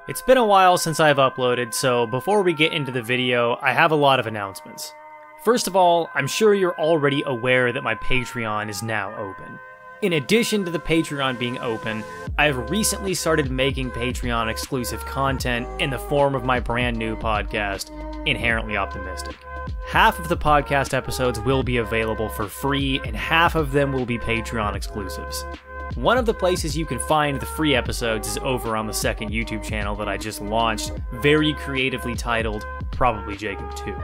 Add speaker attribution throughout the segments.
Speaker 1: It's been a while since I've uploaded, so before we get into the video, I have a lot of announcements. First of all, I'm sure you're already aware that my Patreon is now open. In addition to the Patreon being open, I've recently started making Patreon exclusive content in the form of my brand new podcast, Inherently Optimistic. Half of the podcast episodes will be available for free, and half of them will be Patreon exclusives. One of the places you can find the free episodes is over on the second YouTube channel that I just launched, very creatively titled ProbablyJacob 2.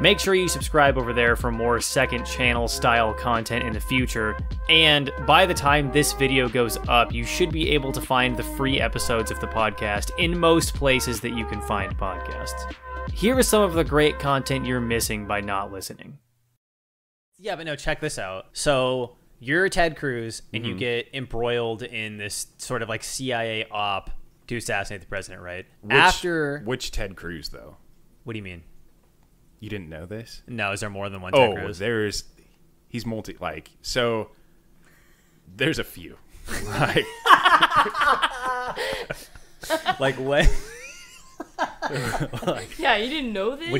Speaker 1: Make sure you subscribe over there for more second channel style content in the future, and by the time this video goes up, you should be able to find the free episodes of the podcast in most places that you can find podcasts. Here is some of the great content you're missing by not listening. Yeah, but no, check this out. So, you're Ted Cruz, and you get embroiled in this sort of like CIA op to assassinate the president, right?
Speaker 2: Which Ted Cruz, though?
Speaker 1: What do you mean?
Speaker 2: You didn't know this?
Speaker 1: No, is there more than one Ted Cruz?
Speaker 2: He's so there's a few.
Speaker 1: Like what?
Speaker 3: Yeah, you didn't know this?
Speaker 1: What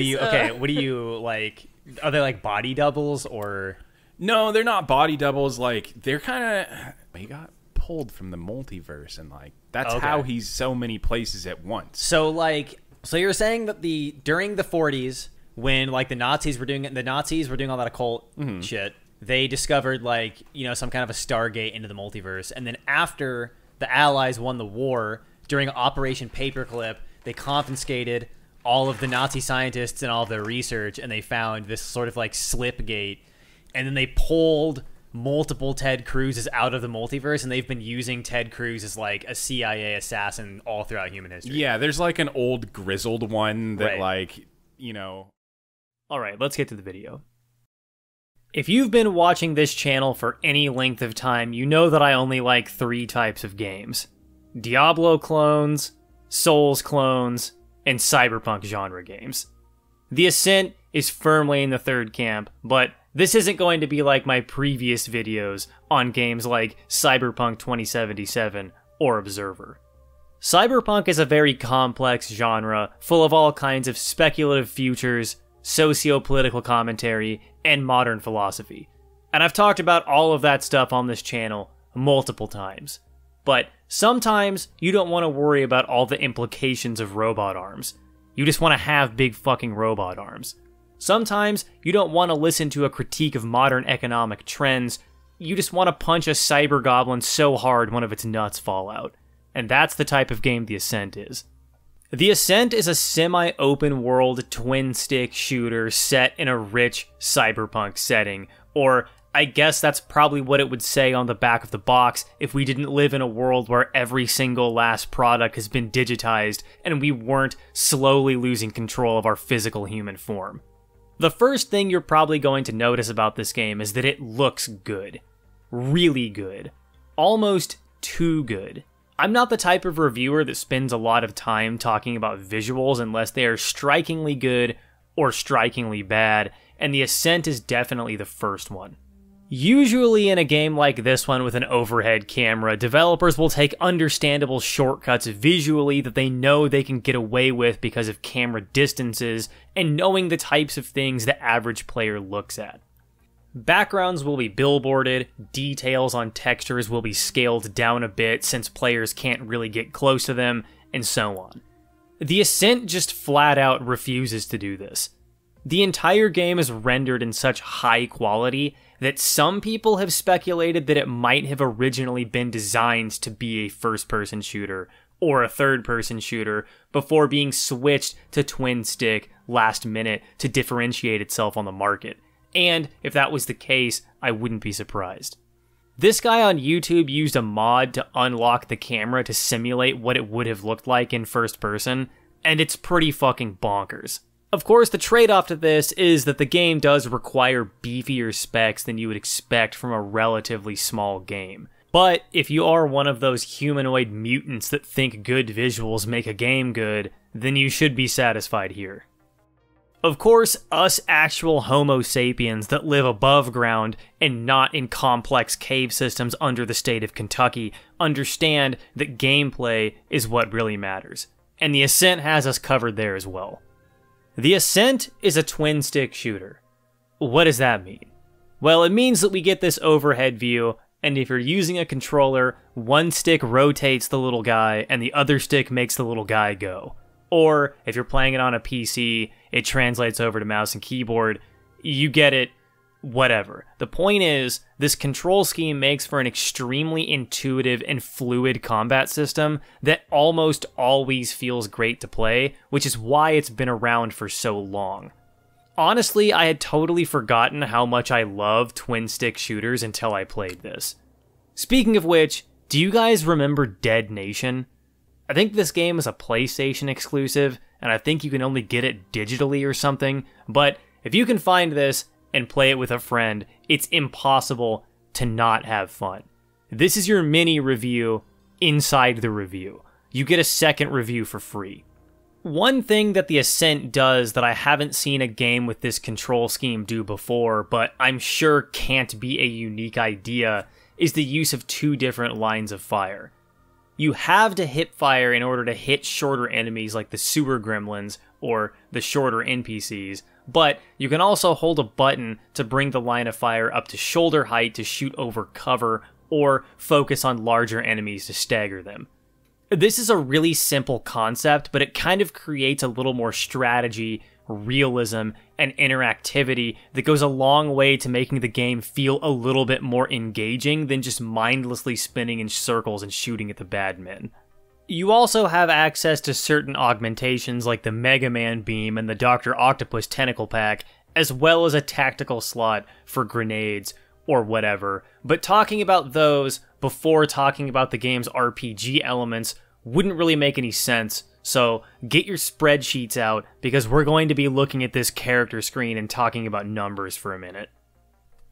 Speaker 1: do you, like, are they like body doubles or?
Speaker 2: No, they're not body doubles. Like, they're kind of, he got pulled from the multiverse, and like, that's how he's so many places at once.
Speaker 1: So you're saying that during the 40s, when like the Nazis were doing all that occult shit, they discovered like, some kind of a Stargate into the multiverse, and then after the Allies won the war, during Operation Paperclip, they confiscated all of the Nazi scientists and all of their research, and they found this sort of like Slipgate, and then they pulled multiple Ted Cruzes out of the multiverse, and they've been using Ted Cruz as like a CIA assassin all throughout human history.
Speaker 2: Yeah, there's like an old grizzled one that
Speaker 1: Alright, let's get to the video. If you've been watching this channel for any length of time, you know that I only like 3 types of games. Diablo clones, Souls clones, and cyberpunk genre games. The Ascent is firmly in the third camp, but this isn't going to be like my previous videos on games like Cyberpunk 2077 or Observer. Cyberpunk is a very complex genre, full of all kinds of speculative futures, socio-political commentary, and modern philosophy. And I've talked about all of that stuff on this channel multiple times. But sometimes you don't want to worry about all the implications of robot arms. You just want to have big fucking robot arms. Sometimes you don't want to listen to a critique of modern economic trends. You just want to punch a cyber goblin so hard one of its nuts fall out. And that's the type of game The Ascent is. The Ascent is a semi-open world twin-stick shooter set in a rich cyberpunk setting, or I guess that's probably what it would say on the back of the box if we didn't live in a world where every single last product has been digitized and we weren't slowly losing control of our physical human form. The first thing you're probably going to notice about this game is that it looks good. Really good. Almost too good. I'm not the type of reviewer that spends a lot of time talking about visuals unless they are strikingly good or strikingly bad, and The Ascent is definitely the first one. Usually in a game like this one with an overhead camera, developers will take understandable shortcuts visually that they know they can get away with because of camera distances and knowing the types of things the average player looks at. Backgrounds will be billboarded, details on textures will be scaled down a bit since players can't really get close to them, and so on. The Ascent just flat out refuses to do this. The entire game is rendered in such high quality that some people have speculated that it might have originally been designed to be a first-person shooter or a third-person shooter before being switched to twin-stick last minute to differentiate itself on the market. And if that was the case, I wouldn't be surprised. This guy on YouTube used a mod to unlock the camera to simulate what it would have looked like in first person, and it's pretty fucking bonkers. Of course, the trade-off to this is that the game does require beefier specs than you would expect from a relatively small game. But if you are one of those humanoid mutants that think good visuals make a game good, then you should be satisfied here. Of course, us actual Homo sapiens that live above ground and not in complex cave systems under the state of Kentucky understand that gameplay is what really matters. and the Ascent has us covered there as well. The Ascent is a twin-stick shooter. What does that mean? Well, it means that we get this overhead view, and if you're using a controller, one stick rotates the little guy, and the other stick makes the little guy go. Or, if you're playing it on a PC, it translates over to mouse and keyboard. You get it, whatever. The point is, this control scheme makes for an extremely intuitive and fluid combat system that almost always feels great to play, which is why it's been around for so long. Honestly, I had totally forgotten how much I love twin-stick shooters until I played this. Speaking of which, do you guys remember Dead Nation? I think this game is a PlayStation exclusive, and I think you can only get it digitally or something, but if you can find this and play it with a friend, it's impossible to not have fun. This is your mini review inside the review. You get a second review for free. One thing that the Ascent does that I haven't seen a game with this control scheme do before, but I'm sure can't be a unique idea, is the use of two different lines of fire. You have to hip fire in order to hit shorter enemies like the sewer gremlins or the shorter NPCs, but you can also hold a button to bring the line of fire up to shoulder height to shoot over cover or focus on larger enemies to stagger them. This is a really simple concept, but it kind of creates a little more strategy, realism, and interactivity that goes a long way to making the game feel a little bit more engaging than just mindlessly spinning in circles and shooting at the bad men. You also have access to certain augmentations like the Mega Man Beam and the Dr. Octopus Tentacle Pack, as well as a tactical slot for grenades or whatever, but talking about those before talking about the game's RPG elements wouldn't really make any sense, so get your spreadsheets out because we're going to be looking at this character screen and talking about numbers for a minute.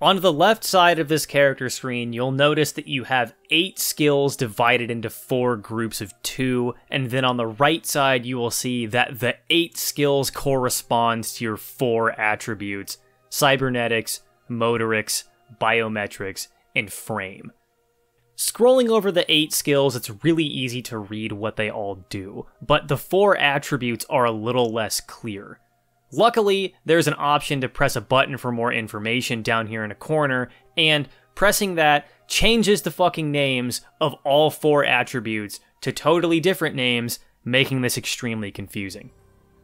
Speaker 1: On the left side of this character screen, you'll notice that you have 8 skills divided into 4 groups of 2, and then on the right side you will see that the 8 skills correspond to your 4 attributes: cybernetics, motorics, biometrics, and frame. Scrolling over the 8 skills, it's really easy to read what they all do, but the 4 attributes are a little less clear. Luckily, there's an option to press a button for more information down here in a corner, and pressing that changes the fucking names of all 4 attributes to totally different names, making this extremely confusing.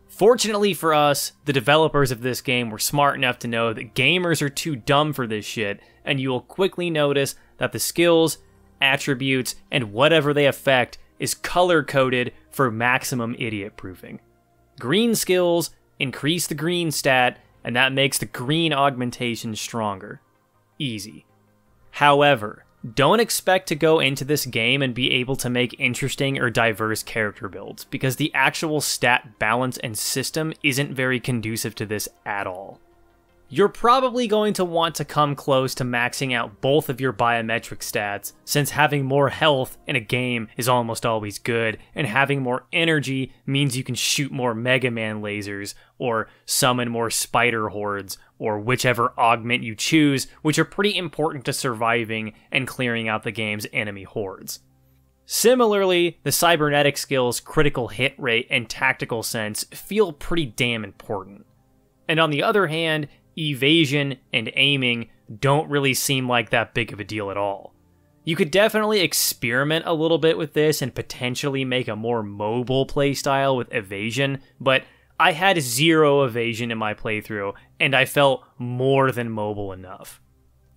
Speaker 1: Fortunately for us, the developers of this game were smart enough to know that gamers are too dumb for this shit, and you will quickly notice that the skills, attributes, and whatever they affect is color-coded for maximum idiot-proofing. Green skills increase the green stat, and that makes the green augmentation stronger. Easy. However, don't expect to go into this game and be able to make interesting or diverse character builds, because the actual stat balance and system isn't very conducive to this at all. You're probably going to want to come close to maxing out both of your biometric stats, since having more health in a game is almost always good, and having more energy means you can shoot more Mega Man lasers, or summon more spider hordes, or whichever augment you choose, which are pretty important to surviving and clearing out the game's enemy hordes. Similarly, the cybernetic skills, critical hit rate, and tactical sense feel pretty damn important. And on the other hand, evasion and aiming don't really seem like that big of a deal at all. You could definitely experiment a little bit with this and potentially make a more mobile playstyle with evasion, but I had 0 evasion in my playthrough, and I felt more than mobile enough.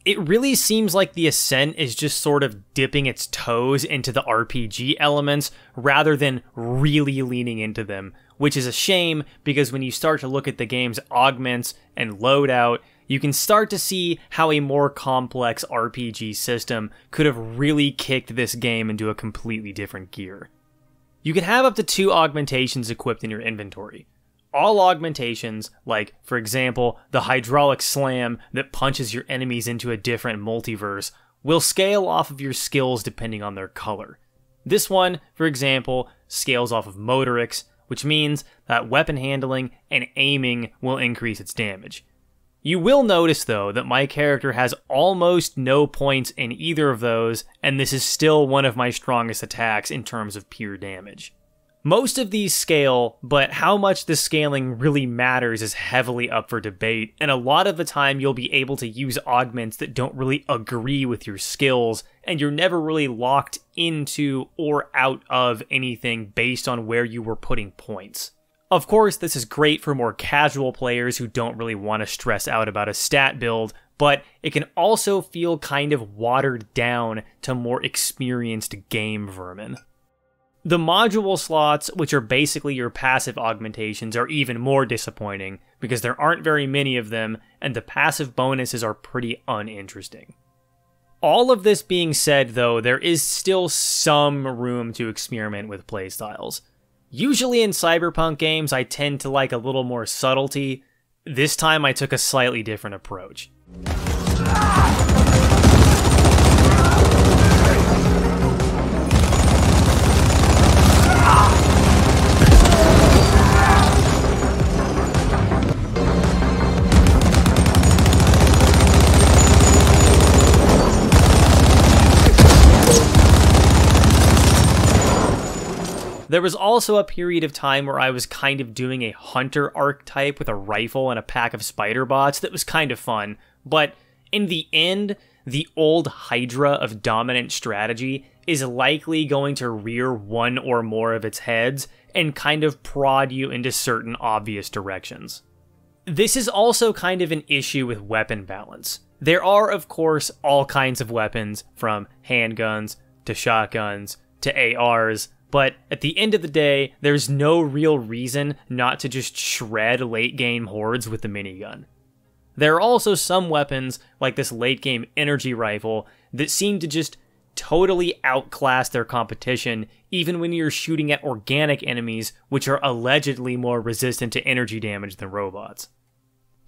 Speaker 1: It really seems like the Ascent is just sort of dipping its toes into the RPG elements rather than really leaning into them, which is a shame because when you start to look at the game's augments and loadout, you can start to see how a more complex RPG system could have really kicked this game into a completely different gear. You can have up to 2 augmentations equipped in your inventory. All augmentations, like, for example, the hydraulic slam that punches your enemies into a different multiverse, will scale off of your skills depending on their color. This one, for example, scales off of motorics, which means that weapon handling and aiming will increase its damage. You will notice, though, that my character has almost no points in either of those, and this is still one of my strongest attacks in terms of pure damage. Most of these scale, but how much the scaling really matters is heavily up for debate, and a lot of the time you'll be able to use augments that don't really agree with your skills, and you're never really locked into or out of anything based on where you were putting points. Of course, this is great for more casual players who don't really want to stress out about a stat build, but it can also feel kind of watered down to more experienced game vermin. The module slots, which are basically your passive augmentations, are even more disappointing because there aren't very many of them, and the passive bonuses are pretty uninteresting. All of this being said, though, there is still some room to experiment with playstyles. Usually in cyberpunk games, I tend to like a little more subtlety. This time I took a slightly different approach. There was also a period of time where I was kind of doing a hunter archetype with a rifle and a pack of spider bots that was kind of fun, but in the end, the old Hydra of dominant strategy is likely going to rear one or more of its heads and kind of prod you into certain obvious directions. This is also kind of an issue with weapon balance. There are, of course, all kinds of weapons, from handguns to shotguns to ARs, but at the end of the day, there's no real reason not to just shred late-game hordes with the minigun. There are also some weapons, like this late-game energy rifle, that seem to just totally outclass their competition, even when you're shooting at organic enemies, which are allegedly more resistant to energy damage than robots.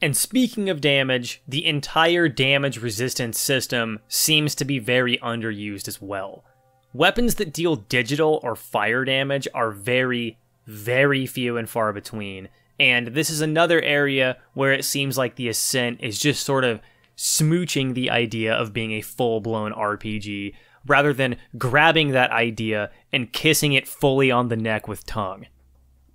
Speaker 1: And speaking of damage, the entire damage resistance system seems to be very underused as well. Weapons that deal digital or fire damage are very, very few and far between, and this is another area where it seems like the Ascent is just sort of smooching the idea of being a full-blown RPG, rather than grabbing that idea and kissing it fully on the neck with tongue.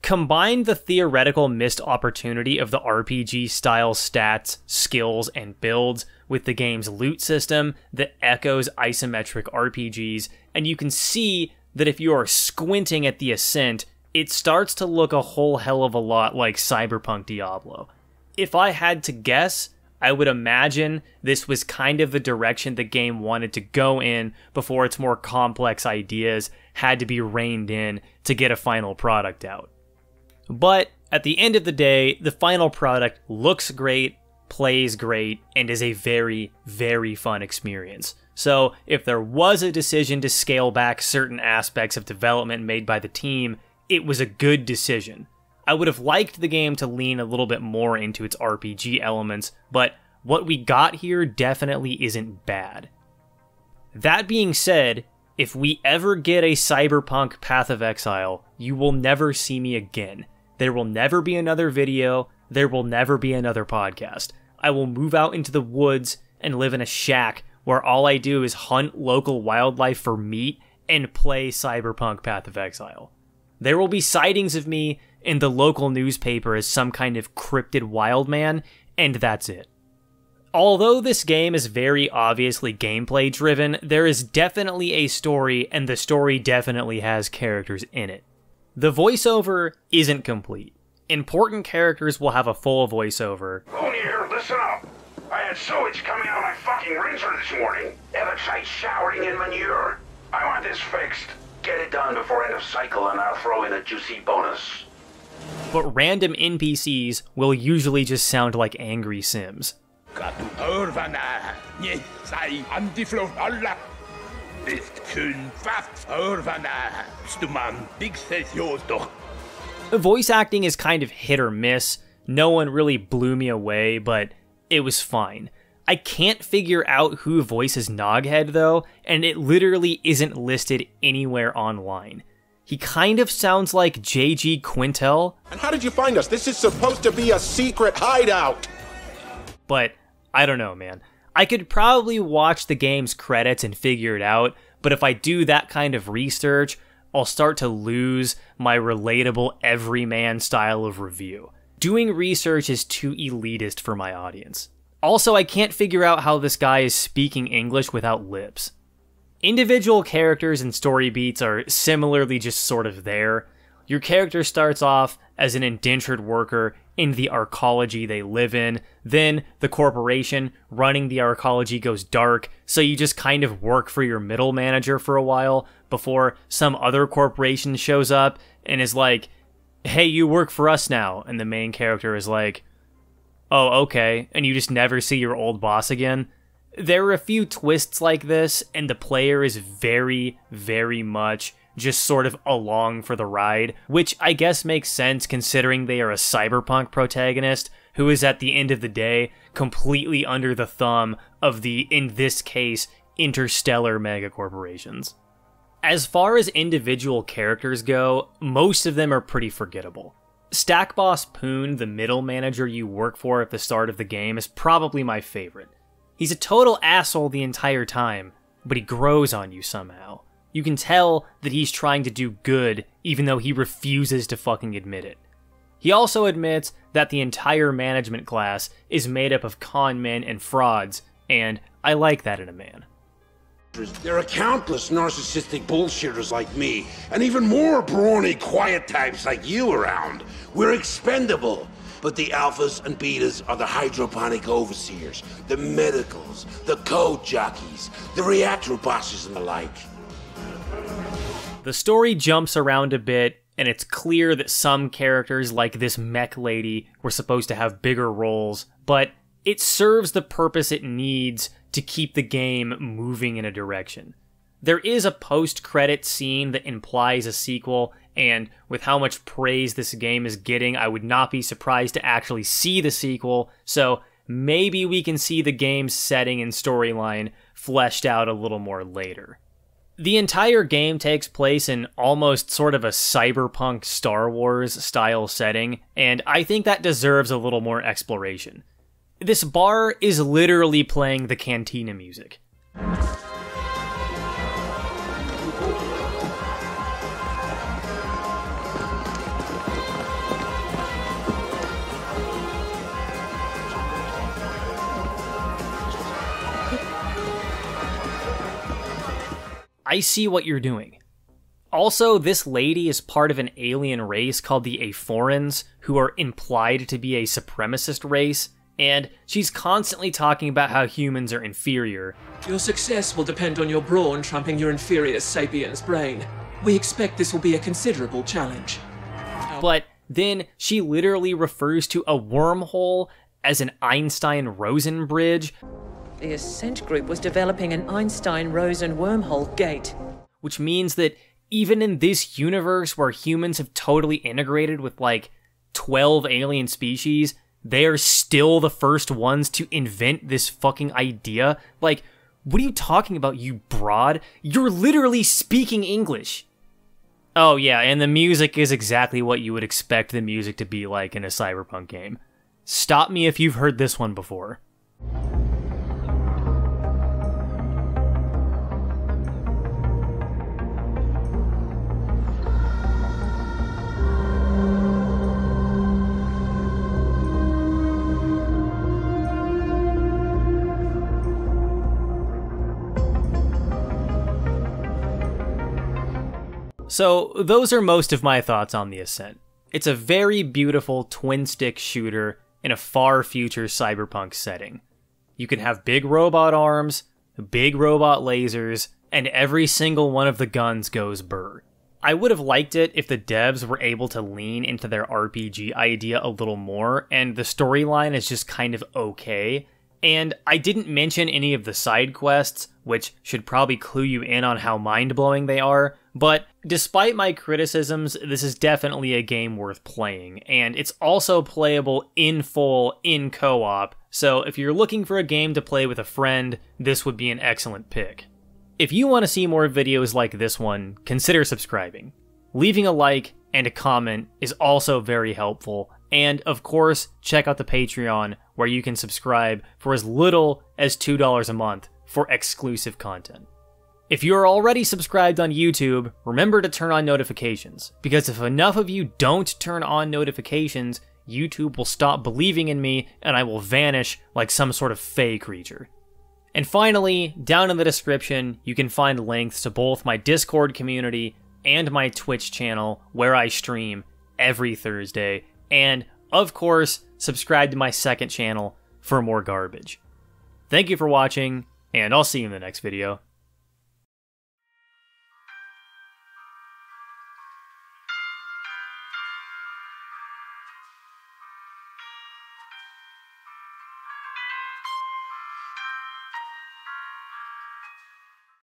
Speaker 1: Combine the theoretical missed opportunity of the RPG-style stats, skills, and builds with the game's loot system that echoes isometric RPGs, and you can see that if you are squinting at the Ascent, it starts to look a whole hell of a lot like cyberpunk Diablo. If I had to guess, I would imagine this was kind of the direction the game wanted to go in before its more complex ideas had to be reined in to get a final product out. But at the end of the day, the final product looks great, plays great, and is a very, very fun experience. So if there was a decision to scale back certain aspects of development made by the team, it was a good decision. I would have liked the game to lean a little bit more into its RPG elements, but what we got here definitely isn't bad. That being said, if we ever get a cyberpunk Path of Exile, you will never see me again. There will never be another video, there will never be another podcast. I will move out into the woods and live in a shack where all I do is hunt local wildlife for meat and play cyberpunk Path of Exile. There will be sightings of me in the local newspaper as some kind of cryptid wild man, and that's it. Although this game is very obviously gameplay driven, there is definitely a story, and the story definitely has characters in it. The voiceover isn't complete. Important characters will have a full voiceover.
Speaker 3: Loon here, listen up. I had sewage coming out of my fucking rinser this morning. Eversight showering in manure. I want this fixed. Get it done before end of cycle and I'll throw in a juicy bonus.
Speaker 1: But random NPCs will usually just sound like angry Sims. Voice acting is kind of hit or miss. No one really blew me away, but it was fine. I can't figure out who voices Noghead though, and it literally isn't listed anywhere online. He kind of sounds like J.G. Quintel.
Speaker 4: And how did you find us? This is supposed to be a secret hideout!
Speaker 1: But I don't know, man. I could probably watch the game's credits and figure it out, but if I do that kind of research, I'll start to lose my relatable everyman style of review. Doing research is too elitist for my audience. Also, I can't figure out how this guy is speaking English without lips. Individual characters and story beats are similarly just sort of there. Your character starts off as an indentured worker in the arcology they live in, then the corporation running the arcology goes dark, so you just kind of work for your middle manager for a while before some other corporation shows up and is like, hey, you work for us now, and the main character is like, oh, okay, and you just never see your old boss again. There are a few twists like this, and the player is very, very much just sort of along for the ride, which I guess makes sense considering they are a cyberpunk protagonist who is at the end of the day completely under the thumb of the, in this case, interstellar megacorporations. As far as individual characters go, most of them are pretty forgettable. Stack Boss Poon, the middle manager you work for at the start of the game, is probably my favorite. He's a total asshole the entire time, but he grows on you somehow. You can tell that he's trying to do good, even though he refuses to fucking admit it. He also admits that the entire management class is made up of con men and frauds, and I like that in a man.
Speaker 3: There are countless narcissistic bullshitters like me, and even more brawny, quiet types like you around. We're expendable. But the alphas and betas are the hydroponic overseers, the medicals, the code jockeys, the reactor bosses and the like.
Speaker 1: The story jumps around a bit, and it's clear that some characters, like this mech lady, were supposed to have bigger roles, but it serves the purpose it needs to keep the game moving in a direction. There is a post-credit scene that implies a sequel, and with how much praise this game is getting, I would not be surprised to actually see the sequel, so maybe we can see the game's setting and storyline fleshed out a little more later. The entire game takes place in almost sort of a cyberpunk Star Wars style setting, and I think that deserves a little more exploration. This bar is literally playing the Cantina music. I see what you're doing. Also, this lady is part of an alien race called the Aforans, who are implied to be a supremacist race, and she's constantly talking about how humans are inferior.
Speaker 5: Your success will depend on your brawn trumping your inferior sapiens brain. We expect this will be a considerable challenge.
Speaker 1: But then she literally refers to a wormhole as an Einstein-Rosen bridge.
Speaker 6: The Ascent group was developing an Einstein-Rosen wormhole gate.
Speaker 1: Which means that even in this universe where humans have totally integrated with like 12 alien species, they are still the first ones to invent this fucking idea. Like, what are you talking about, you broad? You're literally speaking English. Oh yeah, and the music is exactly what you would expect the music to be like in a cyberpunk game. Stop me if you've heard this one before. So, those are most of my thoughts on the Ascent. It's a very beautiful twin-stick shooter in a far future cyberpunk setting. You can have big robot arms, big robot lasers, and every single one of the guns goes burr. I would have liked it if the devs were able to lean into their RPG idea a little more, and the storyline is just kind of okay. And I didn't mention any of the side quests, which should probably clue you in on how mind-blowing they are, but despite my criticisms, this is definitely a game worth playing, and it's also playable in full in co-op, so if you're looking for a game to play with a friend, this would be an excellent pick. If you want to see more videos like this one, consider subscribing. Leaving a like and a comment is also very helpful, and of course, check out the Patreon, where you can subscribe for as little as $2 a month for exclusive content. If you are already subscribed on YouTube, remember to turn on notifications, because if enough of you don't turn on notifications, YouTube will stop believing in me and I will vanish like some sort of fey creature. And finally, down in the description, you can find links to both my Discord community and my Twitch channel where I stream every Thursday, and of course, subscribe to my second channel for more garbage. Thank you for watching, and I'll see you in the next video.